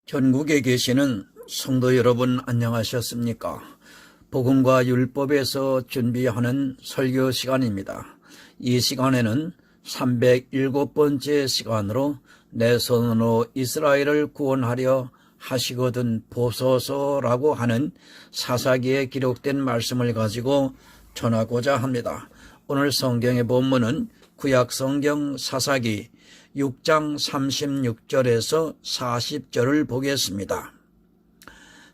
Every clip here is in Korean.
전국에 계시는 성도 여러분 안녕하셨습니까? 복음과 율법에서 준비하는 설교 시간입니다. 이 시간에는 307번째 시간으로 내 손으로 이스라엘을 구원하려 하시거든 보소서라고 하는 사사기에 기록된 말씀을 가지고 전하고자 합니다. 오늘 성경의 본문은 구약성경 사사기 6장 36절에서 40절을 보겠습니다.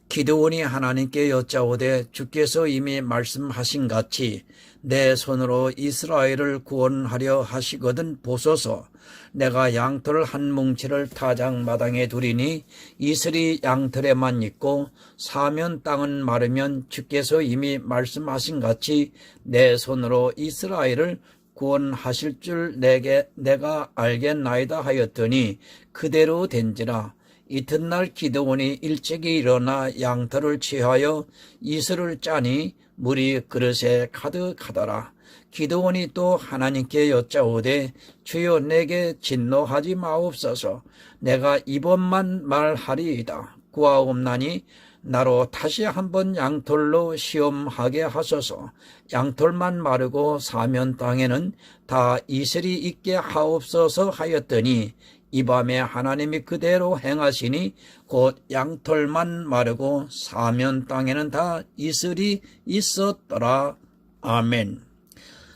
기드온이 하나님께 여짜오되 주께서 이미 말씀하신 같이 내 손으로 이스라엘을 구원하려 하시거든 보소서. 내가 양털 한 뭉치를 타작마당에 두리니 이슬이 양털에만 있고 사면 땅은 마르면 주께서 이미 말씀하신 같이 내 손으로 이스라엘을 구원하실 줄 내가 알겠나이다 하였더니 그대로 된지라. 이튿날 기드온이 일찍이 일어나 양털을 취하여 이슬을 짜니 물이 그릇에 가득하더라. 기드온이 또 하나님께 여짜오되 주여 내게 진노하지 마옵소서. 내가 이번만 말하리이다. 구하옵나니 나로 다시 한번 양털로 시험하게 하소서. 양털만 마르고 사면 땅에는 다 이슬이 있게 하옵소서 하였더니 이 밤에 하나님이 그대로 행하시니 곧 양털만 마르고 사면 땅에는 다 이슬이 있었더라. 아멘.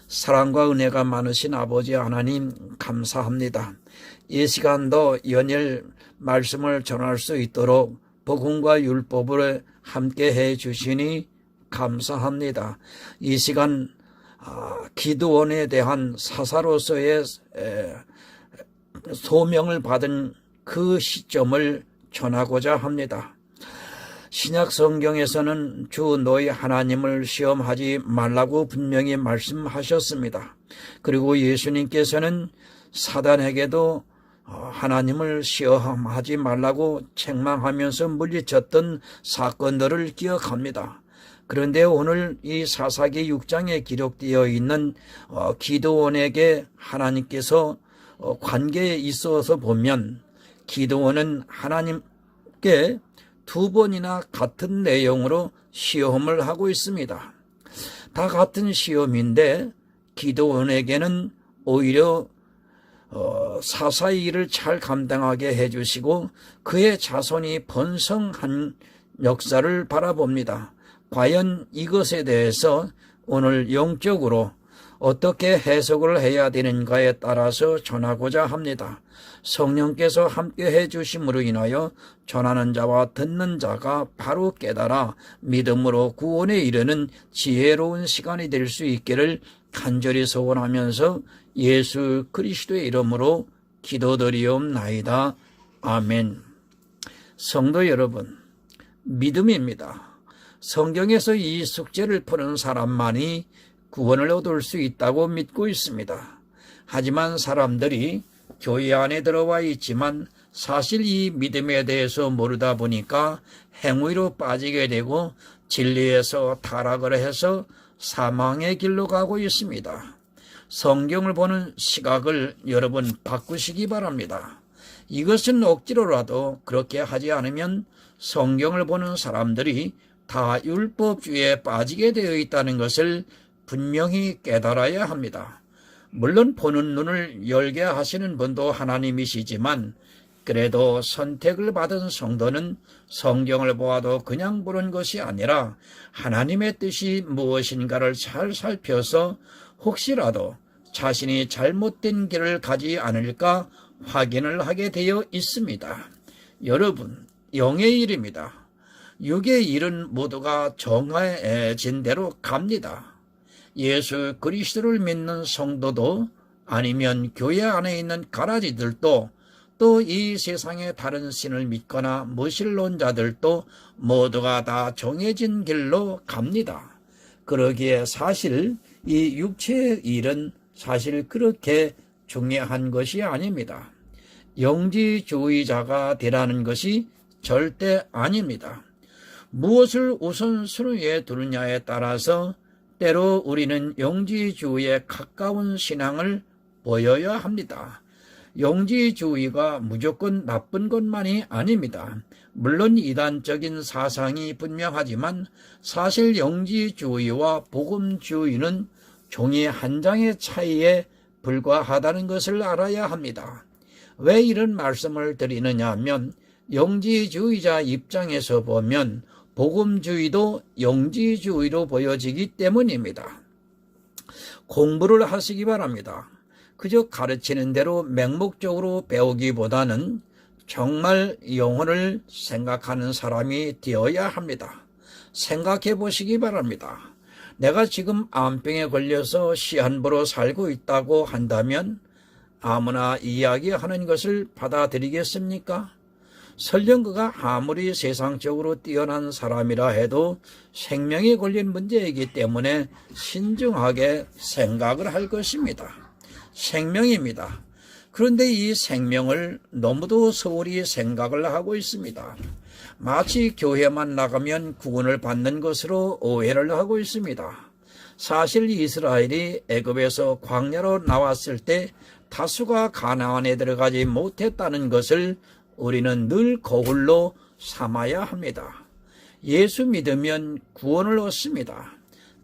사랑과 은혜가 많으신 아버지 하나님 감사합니다. 이 시간도 연일 말씀을 전할 수 있도록 복음과 율법을 함께 해 주시니 감사합니다. 이 시간 기드온에 대한 사사로서의 소명을 받은 그 시점을 전하고자 합니다. 신약 성경에서는 주 너희 하나님을 시험하지 말라고 분명히 말씀하셨습니다. 그리고 예수님께서는 사단에게도 하나님을 시험하지 말라고 책망하면서 물리쳤던 사건들을 기억합니다. 그런데 오늘 이 사사기 6장에 기록되어 있는 기드온에게 하나님께서 관계에 있어서 보면 기드온은 하나님께 두 번이나 같은 내용으로 시험을 하고 있습니다. 다 같은 시험인데 기드온에게는 오히려 사사의 일을 잘 감당하게 해주시고 그의 자손이 번성한 역사를 바라봅니다. 과연 이것에 대해서 오늘 영적으로 어떻게 해석을 해야 되는가에 따라서 전하고자 합니다. 성령께서 함께 해주심으로 인하여 전하는 자와 듣는 자가 바로 깨달아 믿음으로 구원에 이르는 지혜로운 시간이 될 수 있기를 간절히 소원하면서 예수 그리스도의 이름으로 기도드리옵나이다. 아멘. 성도 여러분, 믿음입니다. 성경에서 이 숙제를 푸는 사람만이 구원을 얻을 수 있다고 믿고 있습니다. 하지만 사람들이 교회 안에 들어와 있지만 사실 이 믿음에 대해서 모르다 보니까 행위로 빠지게 되고 진리에서 타락을 해서 사망의 길로 가고 있습니다. 성경을 보는 시각을 여러분 바꾸시기 바랍니다. 이것은 억지로라도 그렇게 하지 않으면 성경을 보는 사람들이 다 율법주의에 빠지게 되어 있다는 것을 분명히 깨달아야 합니다. 물론 보는 눈을 열게 하시는 분도 하나님이시지만 그래도 선택을 받은 성도는 성경을 보아도 그냥 보는 것이 아니라 하나님의 뜻이 무엇인가를 잘 살펴서 혹시라도 자신이 잘못된 길을 가지 않을까 확인을 하게 되어 있습니다. 여러분, 영의 일입니다. 육의 일은 모두가 정해진 대로 갑니다. 예수 그리스도를 믿는 성도도 아니면 교회 안에 있는 가라지들도 또 이 세상의 다른 신을 믿거나 무신론자들도 모두가 다 정해진 길로 갑니다. 그러기에 사실 이 육체의 일은 사실 그렇게 중요한 것이 아닙니다. 영지주의자가 되라는 것이 절대 아닙니다. 무엇을 우선순위에 두느냐에 따라서 때로 우리는 영지주의에 가까운 신앙을 보여야 합니다. 영지주의가 무조건 나쁜 것만이 아닙니다. 물론 이단적인 사상이 분명하지만 사실 영지주의와 복음주의는 종이 한 장의 차이에 불과하다는 것을 알아야 합니다. 왜 이런 말씀을 드리느냐 하면 영지주의자 입장에서 보면 복음주의도 영지주의로 보여지기 때문입니다. 공부를 하시기 바랍니다. 그저 가르치는 대로 맹목적으로 배우기보다는 정말 영혼을 생각하는 사람이 되어야 합니다. 생각해 보시기 바랍니다. 내가 지금 암병에 걸려서 시한부로 살고 있다고 한다면 아무나 이야기하는 것을 받아들이겠습니까? 설령 그가 아무리 세상적으로 뛰어난 사람이라 해도 생명에 걸린 문제이기 때문에 신중하게 생각을 할 것입니다. 생명입니다. 그런데 이 생명을 너무도 소홀히 생각을 하고 있습니다. 마치 교회만 나가면 구원을 받는 것으로 오해를 하고 있습니다. 사실 이스라엘이 애굽에서 광야로 나왔을 때 다수가 가나안에 들어가지 못했다는 것을 우리는 늘 거울로 삼아야 합니다. 예수 믿으면 구원을 얻습니다.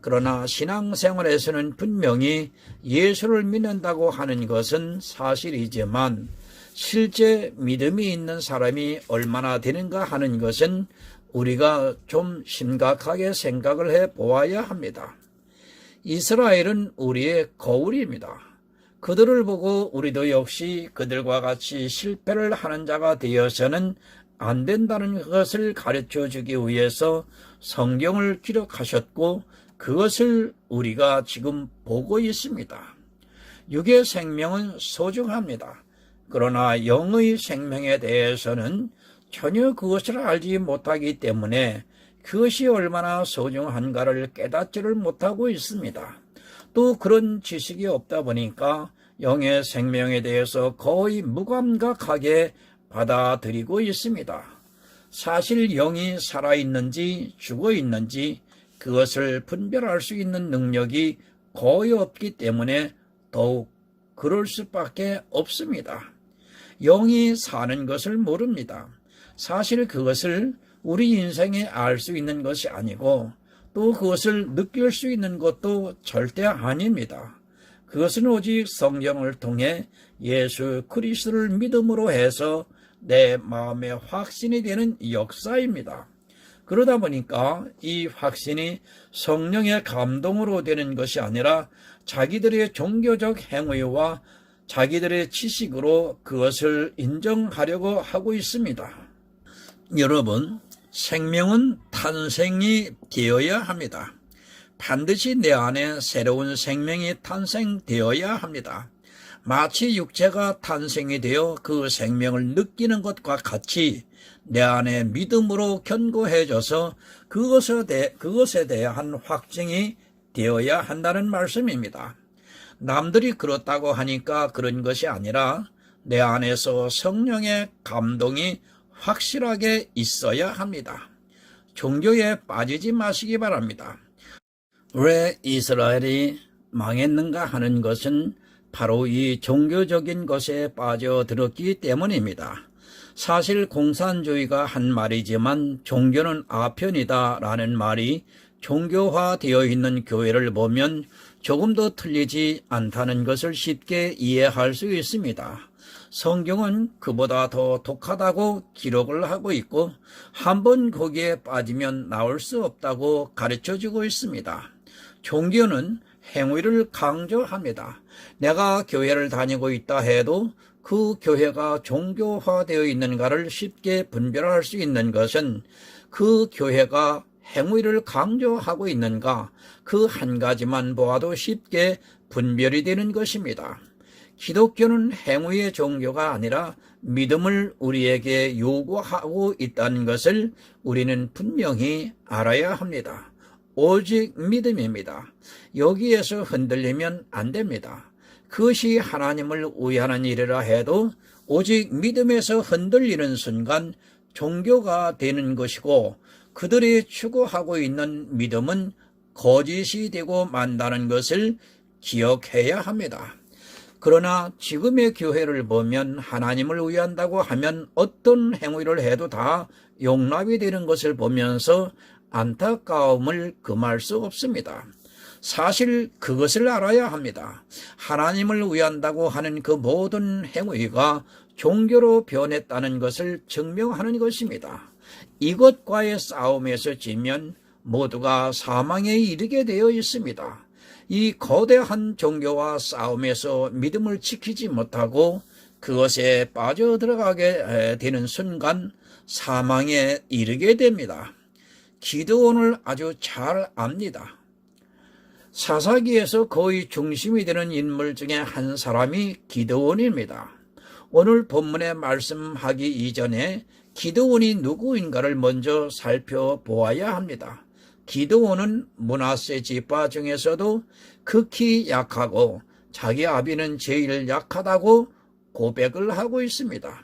그러나 신앙생활에서는 분명히 예수를 믿는다고 하는 것은 사실이지만 실제 믿음이 있는 사람이 얼마나 되는가 하는 것은 우리가 좀 심각하게 생각을 해 보아야 합니다. 이스라엘은 우리의 거울입니다. 그들을 보고 우리도 역시 그들과 같이 실패를 하는 자가 되어서는 안 된다는 것을 가르쳐 주기 위해서 성경을 기록하셨고 그것을 우리가 지금 보고 있습니다. 육의 생명은 소중합니다. 그러나 영의 생명에 대해서는 전혀 그것을 알지 못하기 때문에 그것이 얼마나 소중한가를 깨닫지를 못하고 있습니다. 또 그런 지식이 없다 보니까 영의 생명에 대해서 거의 무감각하게 받아들이고 있습니다. 사실 영이 살아있는지 죽어있는지 그것을 분별할 수 있는 능력이 거의 없기 때문에 더욱 그럴 수밖에 없습니다. 영이 사는 것을 모릅니다. 사실 그것을 우리 인생에 알 수 있는 것이 아니고 또 그것을 느낄 수 있는 것도 절대 아닙니다. 그것은 오직 성경을 통해 예수 그리스도를 믿음으로 해서 내 마음에 확신이 되는 역사입니다. 그러다 보니까 이 확신이 성령의 감동으로 되는 것이 아니라 자기들의 종교적 행위와 자기들의 지식으로 그것을 인정하려고 하고 있습니다. 여러분, 생명은 탄생이 되어야 합니다. 반드시 내 안에 새로운 생명이 탄생되어야 합니다. 마치 육체가 탄생이 되어 그 생명을 느끼는 것과 같이 내 안에 믿음으로 견고해져서 그것에 대한 확증이 되어야 한다는 말씀입니다. 남들이 그렇다고 하니까 그런 것이 아니라 내 안에서 성령의 감동이 확실하게 있어야 합니다. 종교에 빠지지 마시기 바랍니다. 왜 이스라엘이 망했는가 하는 것은 바로 이 종교적인 것에 빠져들었기 때문입니다. 사실 공산주의가 한 말이지만 종교는 아편이다라는 말이 종교화되어 있는 교회를 보면 조금도 틀리지 않다는 것을 쉽게 이해할 수 있습니다. 성경은 그보다 더 독하다고 기록을 하고 있고 한번 거기에 빠지면 나올 수 없다고 가르쳐주고 있습니다. 종교는 행위를 강조합니다. 내가 교회를 다니고 있다 해도 그 교회가 종교화되어 있는가를 쉽게 분별할 수 있는 것은 그 교회가 행위를 강조하고 있는가 그 한 가지만 보아도 쉽게 분별이 되는 것입니다. 기독교는 행위의 종교가 아니라 믿음을 우리에게 요구하고 있다는 것을 우리는 분명히 알아야 합니다. 오직 믿음입니다. 여기에서 흔들리면 안 됩니다. 그것이 하나님을 위하는 일이라 해도 오직 믿음에서 흔들리는 순간 종교가 되는 것이고 그들이 추구하고 있는 믿음은 거짓이 되고 만다는 것을 기억해야 합니다. 그러나 지금의 교회를 보면 하나님을 위한다고 하면 어떤 행위를 해도 다 용납이 되는 것을 보면서 안타까움을 금할 수 없습니다. 사실 그것을 알아야 합니다. 하나님을 위한다고 하는 그 모든 행위가 종교로 변했다는 것을 증명하는 것입니다. 이것과의 싸움에서 지면 모두가 사망에 이르게 되어 있습니다. 이 거대한 종교와 싸움에서 믿음을 지키지 못하고 그것에 빠져들어가게 되는 순간 사망에 이르게 됩니다. 기드온을 아주 잘 압니다. 사사기에서 거의 중심이 되는 인물 중에 한 사람이 기드온입니다. 오늘 본문에 말씀하기 이전에 기드온이 누구인가를 먼저 살펴보아야 합니다. 기드온은 므낫세 지파 중에서도 극히 약하고 자기 아비는 제일 약하다고 고백을 하고 있습니다.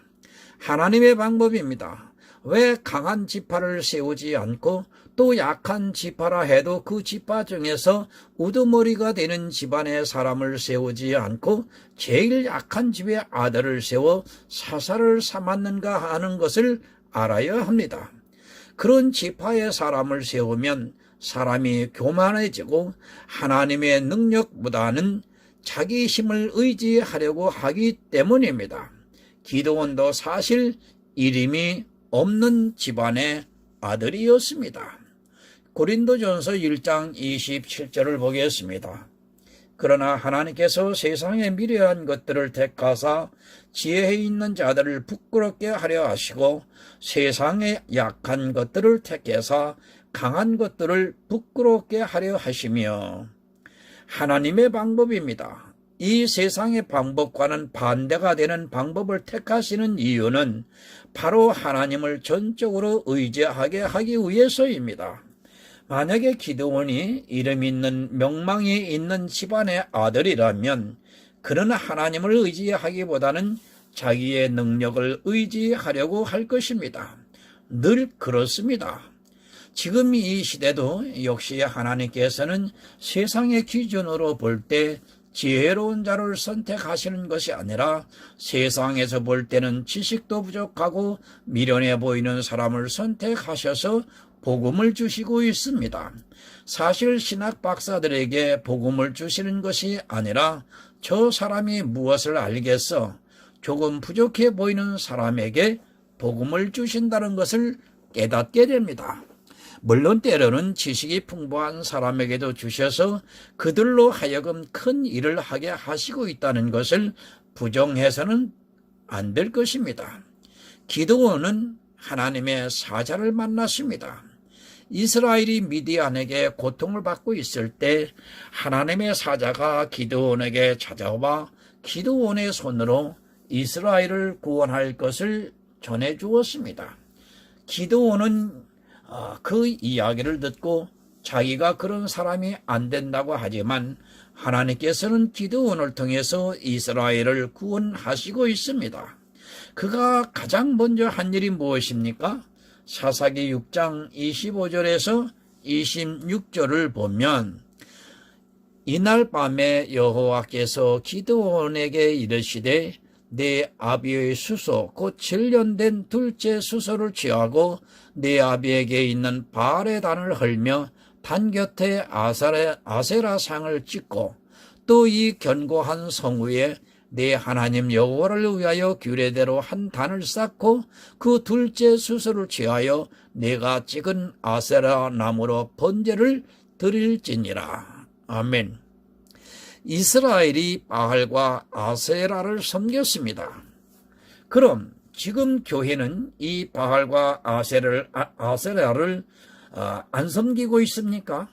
하나님의 방법입니다. 왜 강한 지파를 세우지 않고 또 약한 지파라 해도 그 지파 중에서 우두머리가 되는 집안의 사람을 세우지 않고 제일 약한 집의 아들을 세워 사사를 삼았는가 하는 것을 알아야 합니다. 그런 지파의 사람을 세우면 사람이 교만해지고 하나님의 능력보다는 자기 힘을 의지하려고 하기 때문입니다. 기드온도 사실 이름이 없는 집안의 아들이었습니다. 고린도전서 1장 27절을 보겠습니다. 그러나 하나님께서 세상의 미련한 것들을 택하사 지혜에 있는 자들을 부끄럽게 하려 하시고 세상의 약한 것들을 택해서 강한 것들을 부끄럽게 하려 하시며, 하나님의 방법입니다. 이 세상의 방법과는 반대가 되는 방법을 택하시는 이유는 바로 하나님을 전적으로 의지하게 하기 위해서입니다. 만약에 기드온이 이름 있는 명망이 있는 집안의 아들이라면 그는 하나님을 의지하기보다는 자기의 능력을 의지하려고 할 것입니다. 늘 그렇습니다. 지금 이 시대도 역시 하나님께서는 세상의 기준으로 볼 때 지혜로운 자를 선택하시는 것이 아니라 세상에서 볼 때는 지식도 부족하고 미련해 보이는 사람을 선택하셔서 복음을 주시고 있습니다. 사실 신학 박사들에게 복음을 주시는 것이 아니라 저 사람이 무엇을 알겠어? 조금 부족해 보이는 사람에게 복음을 주신다는 것을 깨닫게 됩니다. 물론 때로는 지식이 풍부한 사람에게도 주셔서 그들로 하여금 큰 일을 하게 하시고 있다는 것을 부정해서는 안 될 것입니다. 기드온은 하나님의 사자를 만났습니다. 이스라엘이 미디안에게 고통을 받고 있을 때 하나님의 사자가 기드온에게 찾아와 기드온의 손으로 이스라엘을 구원할 것을 전해 주었습니다. 기드온은 그 이야기를 듣고 자기가 그런 사람이 안 된다고 하지만 하나님께서는 기드온을 통해서 이스라엘을 구원하시고 있습니다. 그가 가장 먼저 한 일이 무엇입니까? 사사기 6장 25절에서 26절을 보면 이날 밤에 여호와께서 기드온에게 이르시되 내 아비의 수소 곧 7년 된 둘째 수소를 취하고 내 아비에게 있는 바알의 단을 헐며 단 곁에 아세라 상을 찍고 또 이 견고한 성 위에 내 하나님 여호와를 위하여 규례대로 한 단을 쌓고 그 둘째 수소를 취하여 내가 찍은 아세라 나무로 번제를 드릴지니라. 아멘. 이스라엘이 바알과 아세라를 섬겼습니다. 그럼 지금 교회는 이 바알과 아세라를 안 섬기고 있습니까?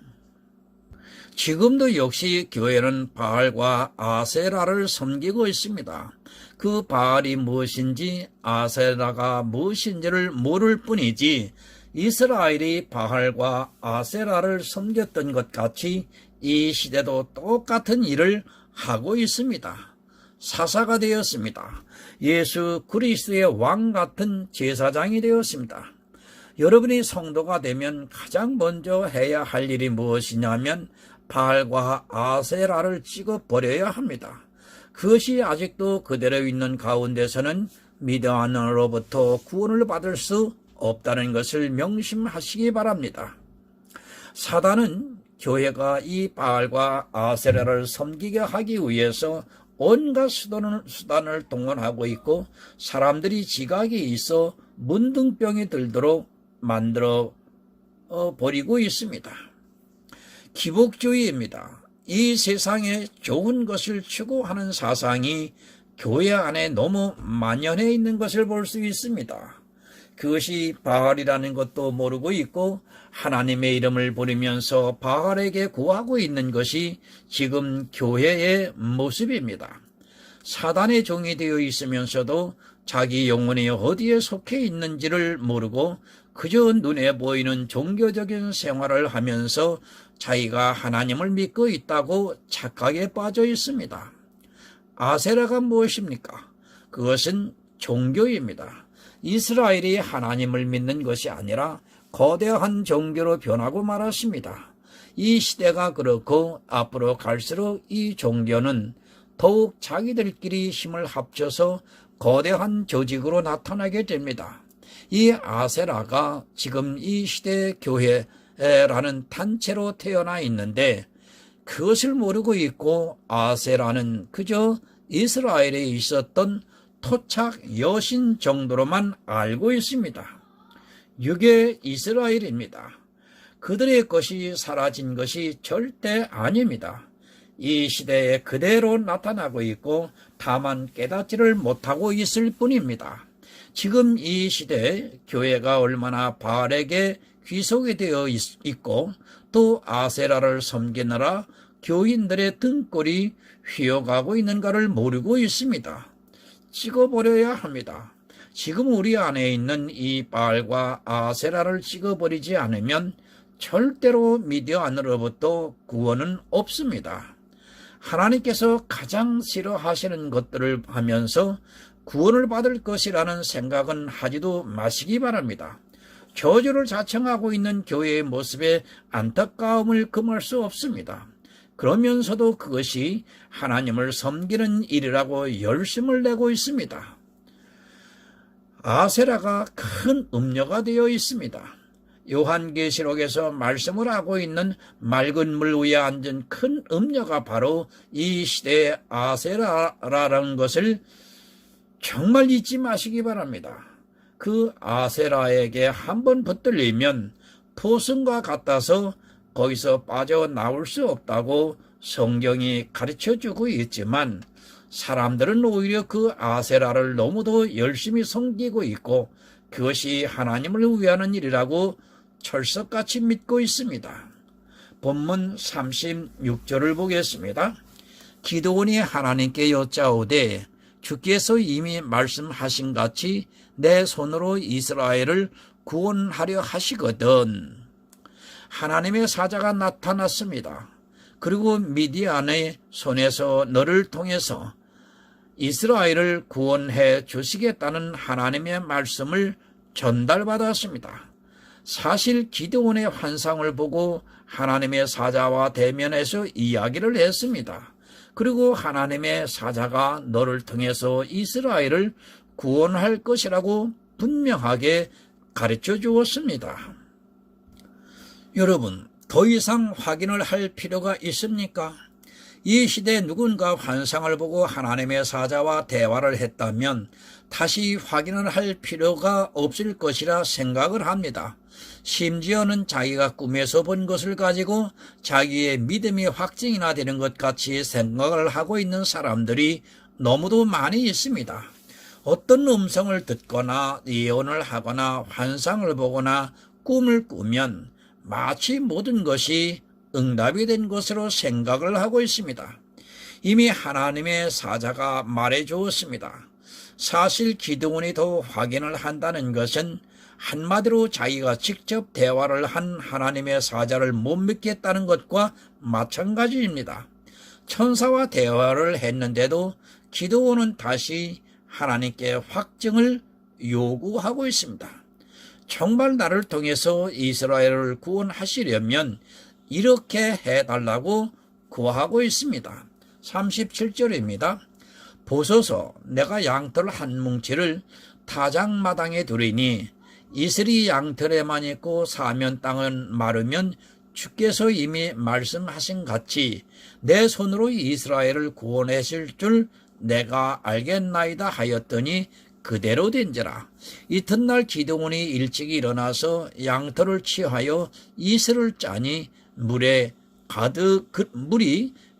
지금도 역시 교회는 바알과 아세라를 섬기고 있습니다. 그 바알이 무엇인지 아세라가 무엇인지를 모를 뿐이지 이스라엘이 바알과 아세라를 섬겼던 것 같이 이 시대도 똑같은 일을 하고 있습니다. 사사가 되었습니다. 예수 그리스도의 왕 같은 제사장이 되었습니다. 여러분이 성도가 되면 가장 먼저 해야 할 일이 무엇이냐면 바알과 아세라를 찍어버려야 합니다. 그것이 아직도 그대로 있는 가운데서는 미디안으로부터 구원을 받을 수 없다는 것을 명심하시기 바랍니다. 사단은 교회가 이 바알과 아세라를 섬기게 하기 위해서 온갖 수단을 동원하고 있고 사람들이 지각이 있어 문둥병이 들도록 만들어 버리고 있습니다. 기복주의입니다. 이 세상에 좋은 것을 추구하는 사상이 교회 안에 너무 만연해 있는 것을 볼 수 있습니다. 그것이 바알이라는 것도 모르고 있고 하나님의 이름을 부르면서 바알에게 구하고 있는 것이 지금 교회의 모습입니다. 사단의 종이 되어 있으면서도 자기 영혼이 어디에 속해 있는지를 모르고 그저 눈에 보이는 종교적인 생활을 하면서 자기가 하나님을 믿고 있다고 착각에 빠져 있습니다. 아세라가 무엇입니까? 그것은 종교입니다. 이스라엘이 하나님을 믿는 것이 아니라 거대한 종교로 변하고 말았습니다. 이 시대가 그렇고 앞으로 갈수록 이 종교는 더욱 자기들끼리 힘을 합쳐서 거대한 조직으로 나타나게 됩니다. 이 아세라가 지금 이 시대 교회라는 단체로 태어나 있는데 그것을 모르고 있고 아세라는 그저 이스라엘에 있었던 토착 여신 정도로만 알고 있습니다. 이게 이스라엘입니다. 그들의 것이 사라진 것이 절대 아닙니다. 이 시대에 그대로 나타나고 있고 다만 깨닫지를 못하고 있을 뿐입니다. 지금 이 시대에 교회가 얼마나 바알에게 귀속이 되어 있고 또 아세라를 섬기느라 교인들의 등골이 휘어가고 있는가를 모르고 있습니다. 찍어버려야 합니다. 지금 우리 안에 있는 이 바알과 아세라를 찍어버리지 않으면 절대로 미디안으로부터 구원은 없습니다. 하나님께서 가장 싫어하시는 것들을 하면서 구원을 받을 것이라는 생각은 하지도 마시기 바랍니다. 저주를 자청하고 있는 교회의 모습에 안타까움을 금할 수 없습니다. 그러면서도 그것이 하나님을 섬기는 일이라고 열심을 내고 있습니다. 아세라가 큰 음녀가 되어 있습니다. 요한계시록에서 말씀을 하고 있는 맑은 물 위에 앉은 큰 음녀가 바로 이 시대의 아세라라는 것을 정말 잊지 마시기 바랍니다. 그 아세라에게 한번 붙들리면 포승과 같아서 거기서 빠져나올 수 없다고 성경이 가르쳐주고 있지만 사람들은 오히려 그 아세라를 너무도 열심히 섬기고 있고 그것이 하나님을 위하는 일이라고 철석같이 믿고 있습니다. 본문 36절을 보겠습니다. 기드온이 하나님께 여짜오되 주께서 이미 말씀하신 같이 내 손으로 이스라엘을 구원하려 하시거든. 하나님의 사자가 나타났습니다. 그리고 미디안의 손에서 너를 통해서 이스라엘을 구원해 주시겠다는 하나님의 말씀을 전달받았습니다. 사실 기드온의 환상을 보고 하나님의 사자와 대면해서 이야기를 했습니다. 그리고 하나님의 사자가 너를 통해서 이스라엘을 구원할 것이라고 분명하게 가르쳐 주었습니다. 여러분, 더 이상 확인을 할 필요가 있습니까? 이 시대에 누군가 환상을 보고 하나님의 사자와 대화를 했다면 다시 확인을 할 필요가 없을 것이라 생각을 합니다. 심지어는 자기가 꿈에서 본 것을 가지고 자기의 믿음이 확증이나 되는 것 같이 생각을 하고 있는 사람들이 너무도 많이 있습니다. 어떤 음성을 듣거나 예언을 하거나 환상을 보거나 꿈을 꾸면 마치 모든 것이 응답이 된 것으로 생각을 하고 있습니다. 이미 하나님의 사자가 말해 주었습니다. 사실 기드온이 더 확인을 한다는 것은 한마디로 자기가 직접 대화를 한 하나님의 사자를 못 믿겠다는 것과 마찬가지입니다. 천사와 대화를 했는데도 기드온은 다시 하나님께 확증을 요구하고 있습니다. 정말 나를 통해서 이스라엘을 구원하시려면 이렇게 해달라고 구하고 있습니다. 37절입니다. 보소서, 내가 양털 한 뭉치를 타작마당에 두리니 이슬이 양털에만 있고 사면 땅은 마르면 주께서 이미 말씀하신 같이 내 손으로 이스라엘을 구원하실 줄 내가 알겠나이다 하였더니 그대로 된지라. 이튿날 기드온이 일찍 일어나서 양털을 취하여 이슬을 짜니 물이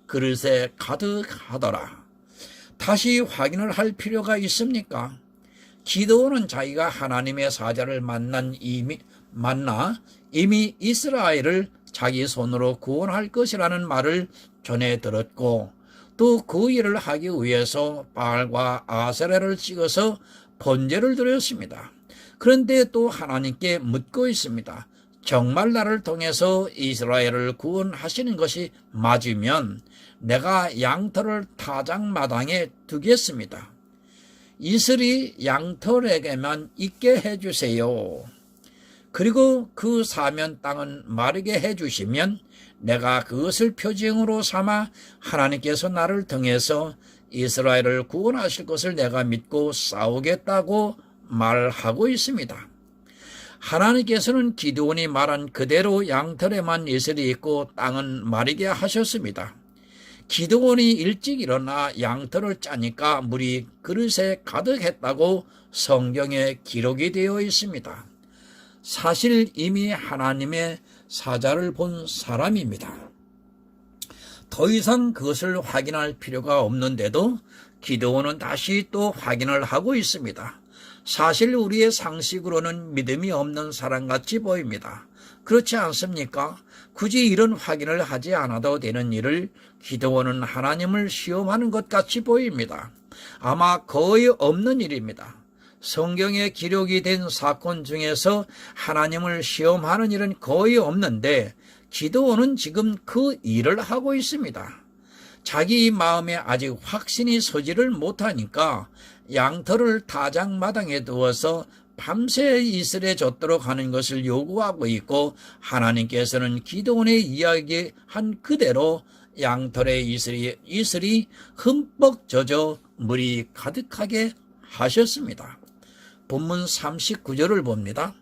그릇에 가득하더라. 다시 확인을 할 필요가 있습니까? 기드온은 자기가 하나님의 사자를 만나 이미 이스라엘을 자기 손으로 구원할 것이라는 말을 전해 들었고 또 그 일을 하기 위해서 바알과 아세라를 찍어서 번제를 드렸습니다. 그런데 또 하나님께 묻고 있습니다. 정말 나를 통해서 이스라엘을 구원하시는 것이 맞으면 내가 양털을 타작마당에 두겠습니다. 이슬이 양털에게만 있게 해주세요. 그리고 그 사면 땅은 마르게 해주시면 내가 그것을 표징으로 삼아 하나님께서 나를 통해서 이스라엘을 구원하실 것을 내가 믿고 싸우겠다고 말하고 있습니다. 하나님께서는 기드온이 말한 그대로 양털에만 이슬이 있고 땅은 마르게 하셨습니다. 기드온이 일찍 일어나 양털을 짜니까 물이 그릇에 가득했다고 성경에 기록이 되어 있습니다. 사실 이미 하나님의 사자를 본 사람입니다. 더 이상 그것을 확인할 필요가 없는데도 기드온은 다시 또 확인을 하고 있습니다. 사실 우리의 상식으로는 믿음이 없는 사람같이 보입니다. 그렇지 않습니까? 굳이 이런 확인을 하지 않아도 되는 일을 기드온은 하나님을 시험하는 것 같이 보입니다. 아마 거의 없는 일입니다. 성경에 기록이 된 사건 중에서 하나님을 시험하는 일은 거의 없는데 기드온은 지금 그 일을 하고 있습니다. 자기 마음에 아직 확신이 서지를 못하니까 양털을 타작마당에 두어서 밤새 이슬에 젖도록 하는 것을 요구하고 있고 하나님께서는 기드온의 이야기한 그대로 양털에 이슬이 흠뻑 젖어 물이 가득하게 하셨습니다. 본문 39절을 봅니다.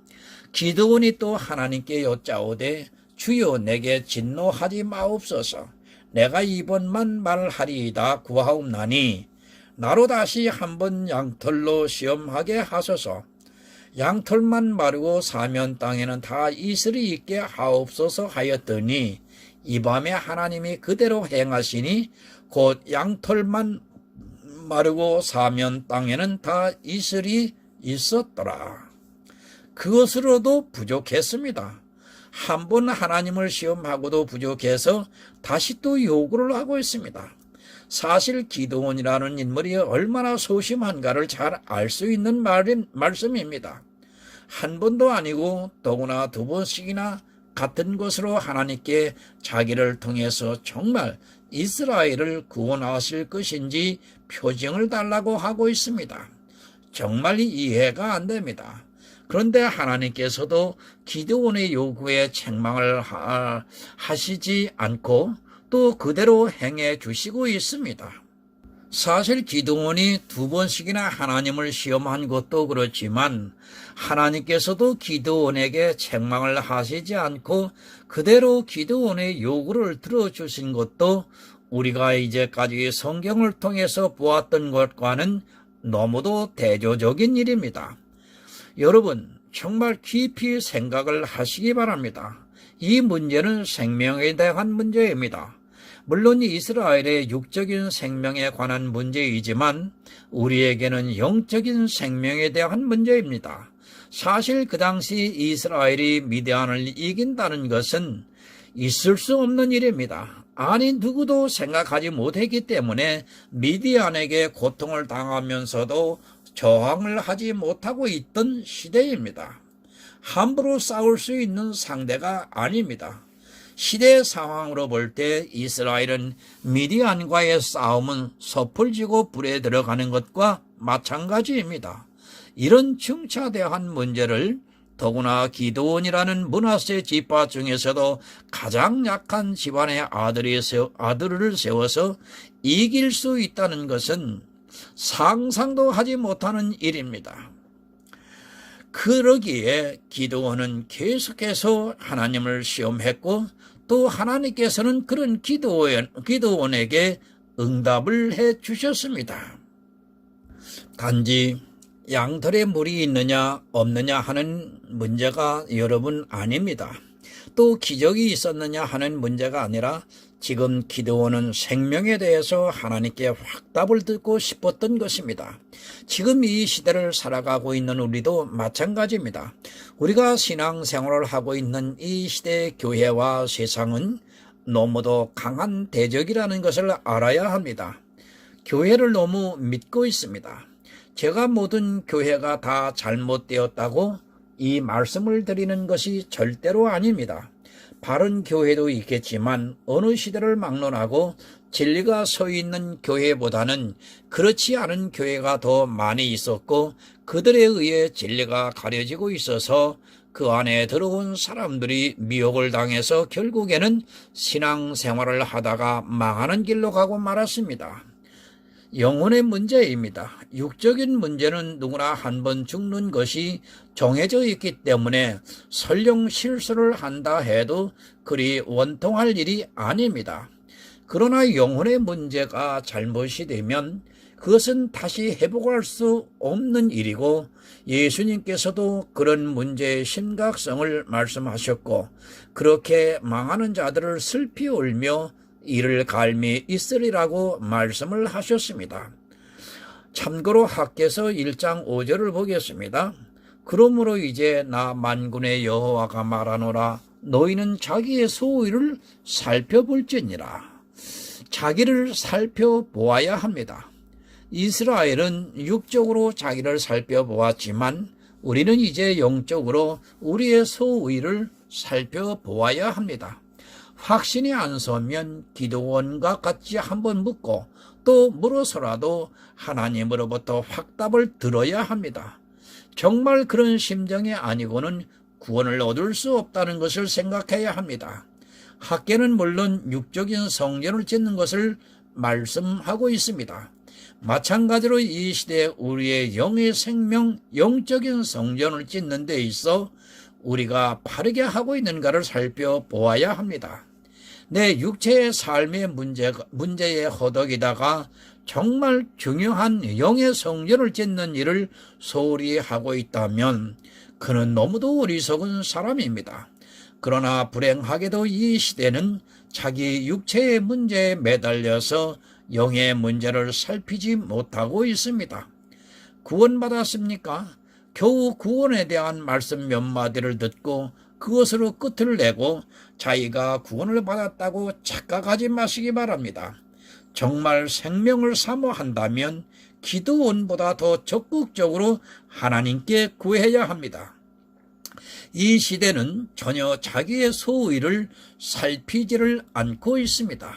기드온이 또 하나님께 여짜오되 주여 내게 진노하지 마옵소서. 내가 이번만 말하리이다 구하옵나니 나로 다시 한번 양털로 시험하게 하소서. 양털만 마르고 사면 땅에는 다 이슬이 있게 하옵소서 하였더니 이 밤에 하나님이 그대로 행하시니 곧 양털만 마르고 사면 땅에는 다 이슬이 있었더라. 그것으로도 부족했습니다. 한 번 하나님을 시험하고도 부족해서 다시 또 요구를 하고 있습니다. 사실 기드온이라는 인물이 얼마나 소심한가를 잘 알 수 있는 말씀입니다. 한 번도 아니고 더구나 두 번씩이나 같은 것으로 하나님께 자기를 통해서 정말 이스라엘을 구원하실 것인지 표징을 달라고 하고 있습니다. 정말 이해가 안 됩니다. 그런데 하나님께서도 기드온의 요구에 책망을 하시지 않고 또 그대로 행해 주시고 있습니다. 사실 기드온이 두 번씩이나 하나님을 시험한 것도 그렇지만 하나님께서도 기드온에게 책망을 하시지 않고 그대로 기드온의 요구를 들어주신 것도 우리가 이제까지 성경을 통해서 보았던 것과는 너무도 대조적인 일입니다. 여러분, 정말 깊이 생각을 하시기 바랍니다. 이 문제는 생명에 대한 문제입니다. 물론 이스라엘의 육적인 생명에 관한 문제이지만 우리에게는 영적인 생명에 대한 문제입니다. 사실 그 당시 이스라엘이 미디안을 이긴다는 것은 있을 수 없는 일입니다. 아니 누구도 생각하지 못했기 때문에 미디안에게 고통을 당하면서도 저항을 하지 못하고 있던 시대입니다. 함부로 싸울 수 있는 상대가 아닙니다. 시대 상황으로 볼 때 이스라엘은 미디안과의 싸움은 섭을 지고 불에 들어가는 것과 마찬가지입니다. 이런 중차대한 문제를 더구나 기드온이라는 므낫세 지파 중에서도 가장 약한 집안의 아들을 세워서 이길 수 있다는 것은 상상도 하지 못하는 일입니다. 그러기에 기드온은 계속해서 하나님을 시험했고 또 하나님께서는 그런 기드온에게 응답을 해 주셨습니다. 단지 양털에 물이 있느냐 없느냐 하는 문제가 여러분 아닙니다. 또 기적이 있었느냐 하는 문제가 아니라 지금 기드온은 생명에 대해서 하나님께 확답을 듣고 싶었던 것입니다. 지금 이 시대를 살아가고 있는 우리도 마찬가지입니다. 우리가 신앙생활을 하고 있는 이 시대의 교회와 세상은 너무도 강한 대적이라는 것을 알아야 합니다. 교회를 너무 믿고 있습니다. 제가 모든 교회가 다 잘못되었다고 이 말씀을 드리는 것이 절대로 아닙니다. 바른 교회도 있겠지만 어느 시대를 막론하고 진리가 서 있는 교회보다는 그렇지 않은 교회가 더 많이 있었고 그들에 의해 진리가 가려지고 있어서 그 안에 들어온 사람들이 미혹을 당해서 결국에는 신앙생활을 하다가 망하는 길로 가고 말았습니다. 영혼의 문제입니다. 육적인 문제는 누구나 한 번 죽는 것이 정해져 있기 때문에 설령 실수를 한다 해도 그리 원통할 일이 아닙니다. 그러나 영혼의 문제가 잘못이 되면 그것은 다시 회복할 수 없는 일이고 예수님께서도 그런 문제의 심각성을 말씀하셨고 그렇게 망하는 자들을 슬피 울며 이를 갈미 있으리라고 말씀을 하셨습니다. 참고로 학개서 1장 5절을 보겠습니다. 그러므로 이제 나 만군의 여호와가 말하노라 너희는 자기의 소위를 살펴볼지니라. 자기를 살펴보아야 합니다. 이스라엘은 육적으로 자기를 살펴보았지만 우리는 이제 영적으로 우리의 소위를 살펴보아야 합니다. 확신이 안 서면 기드온과 같이 한번 묻고 또 물어서라도 하나님으로부터 확답을 들어야 합니다. 정말 그런 심정이 아니고는 구원을 얻을 수 없다는 것을 생각해야 합니다. 학계는 물론 육적인 성전을 짓는 것을 말씀하고 있습니다. 마찬가지로 이 시대에 우리의 영의 생명, 영적인 성전을 짓는 데 있어 우리가 바르게 하고 있는가를 살펴보아야 합니다. 내 육체의 삶의 문제에 허덕이다가 정말 중요한 영의 성전을 짓는 일을 소홀히 하고 있다면 그는 너무도 어리석은 사람입니다. 그러나 불행하게도 이 시대는 자기 육체의 문제에 매달려서 영의 문제를 살피지 못하고 있습니다. 구원받았습니까? 겨우 구원에 대한 말씀 몇 마디를 듣고 그것으로 끝을 내고 자기가 구원을 받았다고 착각하지 마시기 바랍니다. 정말 생명을 사모한다면 기드온보다 더 적극적으로 하나님께 구해야 합니다. 이 시대는 전혀 자기의 소의를 살피지를 않고 있습니다.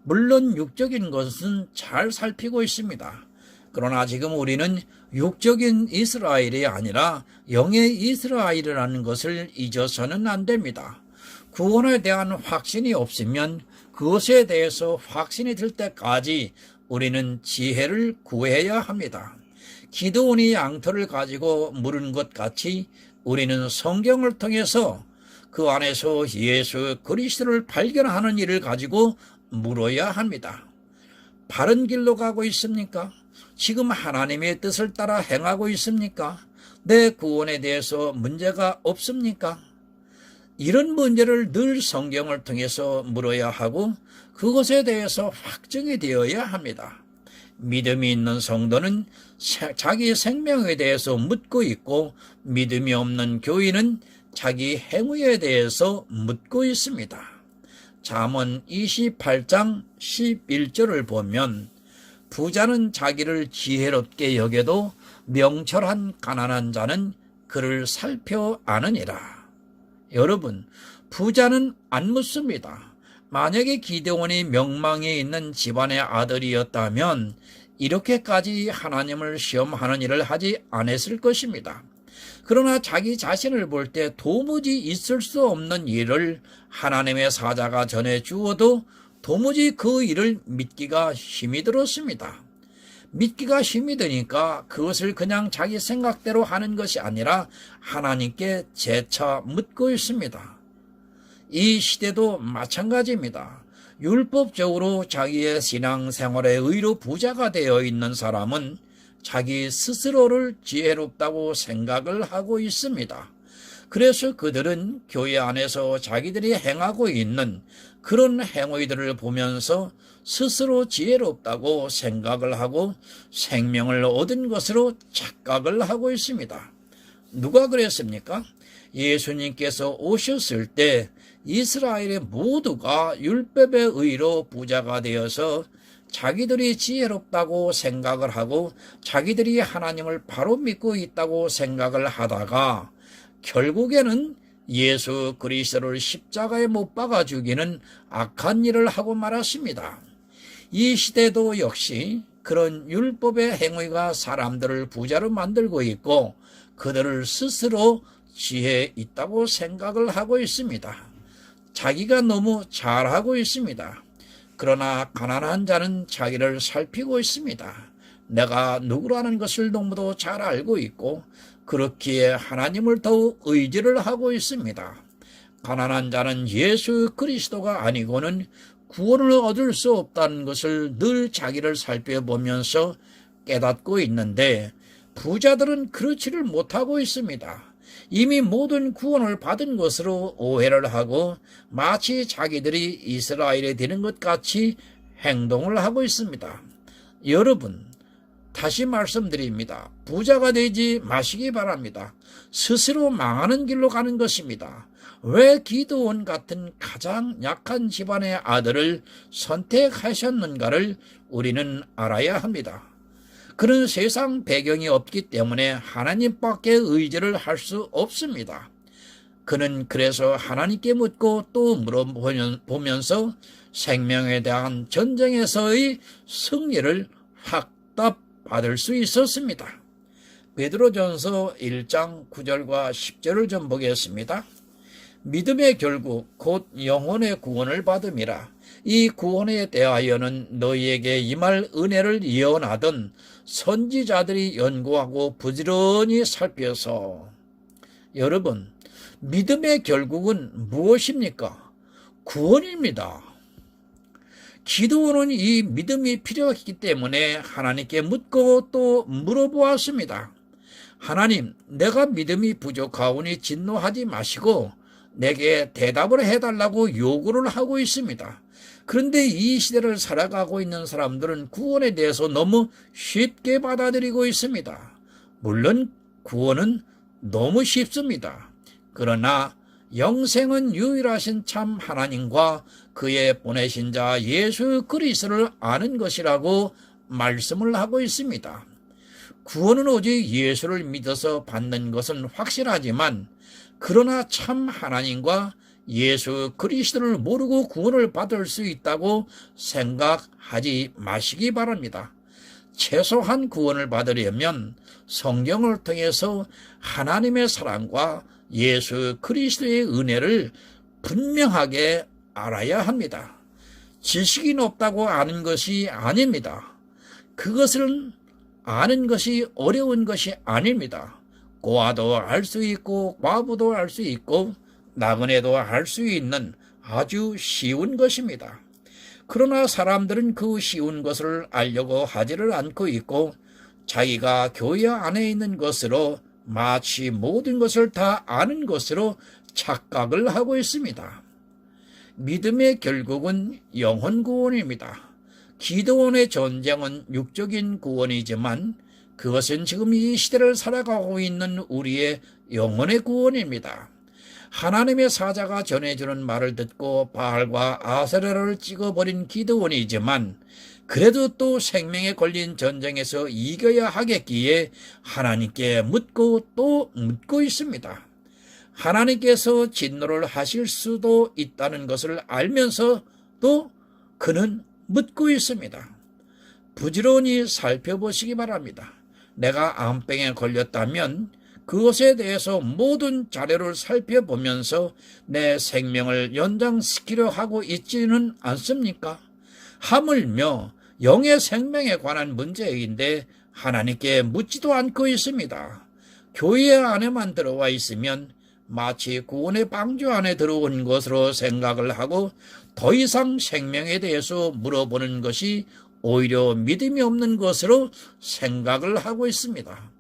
물론 육적인 것은 잘 살피고 있습니다. 그러나 지금 우리는 육적인 이스라엘이 아니라 영의 이스라엘이라는 것을 잊어서는 안 됩니다. 구원에 대한 확신이 없으면 그것에 대해서 확신이 들 때까지 우리는 지혜를 구해야 합니다. 기드온이 양털을 가지고 물은 것 같이 우리는 성경을 통해서 그 안에서 예수 그리스도를 발견하는 일을 가지고 물어야 합니다. 바른 길로 가고 있습니까? 지금 하나님의 뜻을 따라 행하고 있습니까? 내 구원에 대해서 문제가 없습니까? 이런 문제를 늘 성경을 통해서 물어야 하고 그것에 대해서 확정이 되어야 합니다. 믿음이 있는 성도는 자기 생명에 대해서 묻고 있고 믿음이 없는 교인은 자기 행위에 대해서 묻고 있습니다. 잠언 28장 11절을 보면 부자는 자기를 지혜롭게 여겨도 명철한 가난한 자는 그를 살펴 아느니라. 여러분, 부자는 안 묻습니다. 만약에 기드온이 명망이 있는 집안의 아들이었다면 이렇게까지 하나님을 시험하는 일을 하지 않았을 것입니다. 그러나 자기 자신을 볼 때 도무지 있을 수 없는 일을 하나님의 사자가 전해 주어도 도무지 그 일을 믿기가 힘이 들었습니다. 믿기가 힘이 드니까 그것을 그냥 자기 생각대로 하는 것이 아니라 하나님께 재차 묻고 있습니다. 이 시대도 마찬가지입니다. 율법적으로 자기의 신앙생활의 의로 부자가 되어 있는 사람은 자기 스스로를 지혜롭다고 생각을 하고 있습니다. 그래서 그들은 교회 안에서 자기들이 행하고 있는 그런 행위들을 보면서 스스로 지혜롭다고 생각을 하고 생명을 얻은 것으로 착각을 하고 있습니다. 누가 그랬습니까? 예수님께서 오셨을 때 이스라엘의 모두가 율법의 의로 부자가 되어서 자기들이 지혜롭다고 생각을 하고 자기들이 하나님을 바로 믿고 있다고 생각을 하다가 결국에는 예수 그리스도를 십자가에 못 박아 죽이는 악한 일을 하고 말았습니다. 이 시대도 역시 그런 율법의 행위가 사람들을 부자로 만들고 있고 그들을 스스로 지혜 있다고 생각을 하고 있습니다. 자기가 너무 잘하고 있습니다. 그러나 가난한 자는 자기를 살피고 있습니다. 내가 누구라는 것을 너무도 잘 알고 있고 그렇기에 하나님을 더욱 의지를 하고 있습니다. 가난한 자는 예수 그리스도가 아니고는 구원을 얻을 수 없다는 것을 늘 자기를 살펴보면서 깨닫고 있는데 부자들은 그렇지를 못하고 있습니다. 이미 모든 구원을 받은 것으로 오해를 하고 마치 자기들이 이스라엘이 되는 것 같이 행동을 하고 있습니다. 여러분, 다시 말씀드립니다. 부자가 되지 마시기 바랍니다. 스스로 망하는 길로 가는 것입니다. 왜 기드온 같은 가장 약한 집안의 아들을 선택하셨는가를 우리는 알아야 합니다. 그런 세상 배경이 없기 때문에 하나님밖에 의지를 할 수 없습니다. 그는 그래서 하나님께 묻고 또 물어보면서 생명에 대한 전쟁에서의 승리를 확답받을 수 있었습니다. 베드로전서 1장 9절과 10절을 좀 보겠습니다. 믿음의 결국 곧 영혼의 구원을 받음이라. 이 구원에 대하여는 너희에게 임할 은혜를 예언하던 선지자들이 연구하고 부지런히 살펴서. 여러분, 믿음의 결국은 무엇입니까? 구원입니다. 기도는 이 믿음이 필요했기 때문에 하나님께 묻고 또 물어보았습니다. 하나님, 내가 믿음이 부족하오니 진노하지 마시고 내게 대답을 해달라고 요구를 하고 있습니다. 그런데 이 시대를 살아가고 있는 사람들은 구원에 대해서 너무 쉽게 받아들이고 있습니다. 물론 구원은 너무 쉽습니다. 그러나 영생은 유일하신 참 하나님과 그의 보내신 자 예수 그리스도를 아는 것이라고 말씀을 하고 있습니다. 구원은 오직 예수를 믿어서 받는 것은 확실하지만 그러나 참 하나님과 예수 그리스도를 모르고 구원을 받을 수 있다고 생각하지 마시기 바랍니다. 최소한 구원을 받으려면 성경을 통해서 하나님의 사랑과 예수 그리스도의 은혜를 분명하게 알아야 합니다. 지식이 높다고 아는 것이 아닙니다. 그것은 아는 것이 어려운 것이 아닙니다. 고아도 알 수 있고 과부도 알 수 있고 나그네도 알 수 있는 아주 쉬운 것입니다. 그러나 사람들은 그 쉬운 것을 알려고 하지를 않고 있고 자기가 교회 안에 있는 것으로 마치 모든 것을 다 아는 것으로 착각을 하고 있습니다. 믿음의 결국은 영혼 구원입니다. 기도원의 전쟁은 육적인 구원이지만 그것은 지금 이 시대를 살아가고 있는 우리의 영혼의 구원입니다. 하나님의 사자가 전해주는 말을 듣고 바알과 아세라를 찍어버린 기드온이지만 그래도 또 생명에 걸린 전쟁에서 이겨야 하겠기에 하나님께 묻고 또 묻고 있습니다. 하나님께서 진노를 하실 수도 있다는 것을 알면서도 그는 묻고 있습니다. 부지런히 살펴보시기 바랍니다. 내가 암병에 걸렸다면 그것에 대해서 모든 자료를 살펴보면서 내 생명을 연장시키려 하고 있지는 않습니까? 하물며 영의 생명에 관한 문제인데 하나님께 묻지도 않고 있습니다. 교회 안에만 들어와 있으면 마치 구원의 방주 안에 들어온 것으로 생각을 하고 더 이상 생명에 대해서 물어보는 것이 오히려 믿음이 없는 것으로 생각을 하고 있습니다.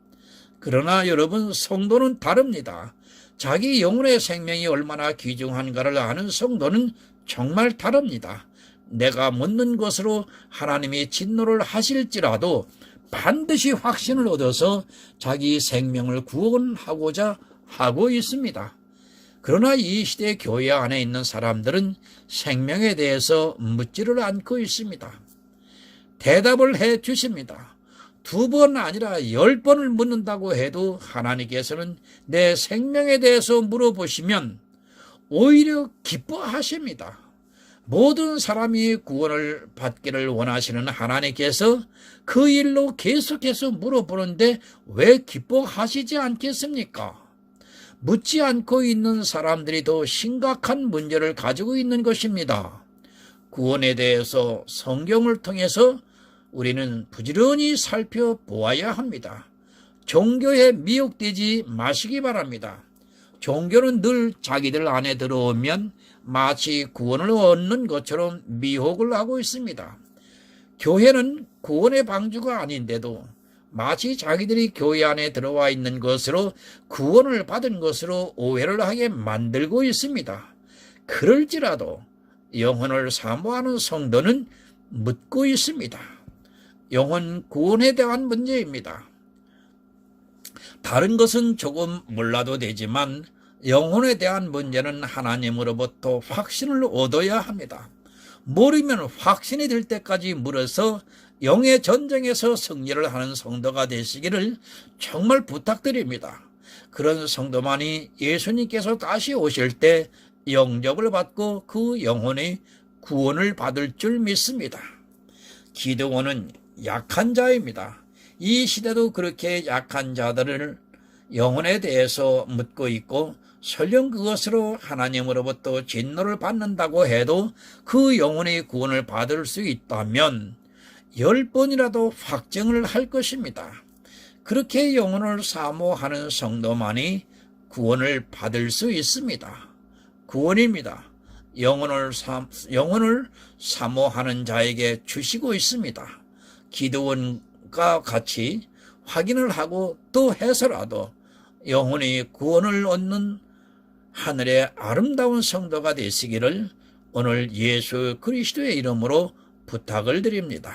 그러나 여러분, 성도는 다릅니다. 자기 영혼의 생명이 얼마나 귀중한가를 아는 성도는 정말 다릅니다. 내가 묻는 것으로 하나님이 진노를 하실지라도 반드시 확신을 얻어서 자기 생명을 구원하고자 하고 있습니다. 그러나 이 시대 교회 안에 있는 사람들은 생명에 대해서 묻지를 않고 있습니다. 대답을 해 주십니다. 2번 아니라 10번을 묻는다고 해도 하나님께서는 내 생명에 대해서 물어보시면 오히려 기뻐하십니다. 모든 사람이 구원을 받기를 원하시는 하나님께서 그 일로 계속해서 물어보는데 왜 기뻐하시지 않겠습니까? 묻지 않고 있는 사람들이 더 심각한 문제를 가지고 있는 것입니다. 구원에 대해서 성경을 통해서 우리는 부지런히 살펴보아야 합니다. 종교에 미혹되지 마시기 바랍니다. 종교는 늘 자기들 안에 들어오면 마치 구원을 얻는 것처럼 미혹을 하고 있습니다. 교회는 구원의 방주가 아닌데도 마치 자기들이 교회 안에 들어와 있는 것으로 구원을 받은 것으로 오해를 하게 만들고 있습니다. 그럴지라도 영혼을 사모하는 성도는 묻고 있습니다. 영혼 구원에 대한 문제입니다. 다른 것은 조금 몰라도 되지만 영혼에 대한 문제는 하나님으로부터 확신을 얻어야 합니다. 모르면 확신이 들 때까지 물어서 영의 전쟁에서 승리를 하는 성도가 되시기를 정말 부탁드립니다. 그런 성도만이 예수님께서 다시 오실 때 영접을 받고 그 영혼의 구원을 받을 줄 믿습니다. 기드온은 약한 자입니다. 이 시대도 그렇게 약한 자들을 영혼에 대해서 묻고 있고 설령 그것으로 하나님으로부터 진노를 받는다고 해도 그 영혼의 구원을 받을 수 있다면 10번이라도 확정을 할 것입니다. 그렇게 영혼을 사모하는 성도만이 구원을 받을 수 있습니다. 구원입니다. 영혼을 사모하는 자에게 주시고 있습니다. 기드온과 같이 확인을 하고 또 해서라도 영혼이 구원을 얻는 하늘의 아름다운 성도가 되시기를 오늘 예수 그리스도의 이름으로 부탁을 드립니다.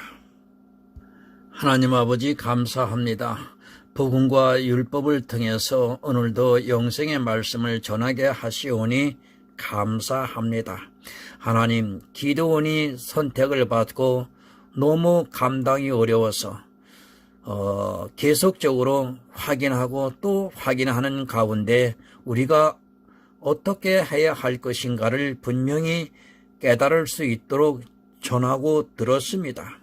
하나님 아버지, 감사합니다. 복음과 율법을 통해서 오늘도 영생의 말씀을 전하게 하시오니 감사합니다. 하나님, 기드온이 선택을 받고 너무 감당이 어려워서 계속적으로 확인하고 또 확인하는 가운데 우리가 어떻게 해야 할 것인가를 분명히 깨달을 수 있도록 전하고 들었습니다.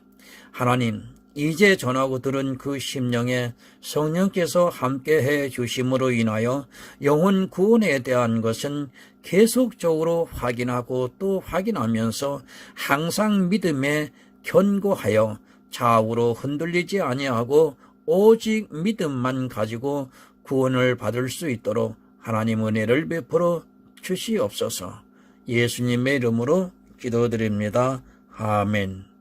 하나님, 이제 전하고 들은 그 심령에 성령께서 함께해 주심으로 인하여 영혼 구원에 대한 것은 계속적으로 확인하고 또 확인하면서 항상 믿음에 견고하여 좌우로 흔들리지 아니하고 오직 믿음만 가지고 구원을 받을 수 있도록 하나님 은혜를 베풀어 주시옵소서. 예수님의 이름으로 기도드립니다. 아멘.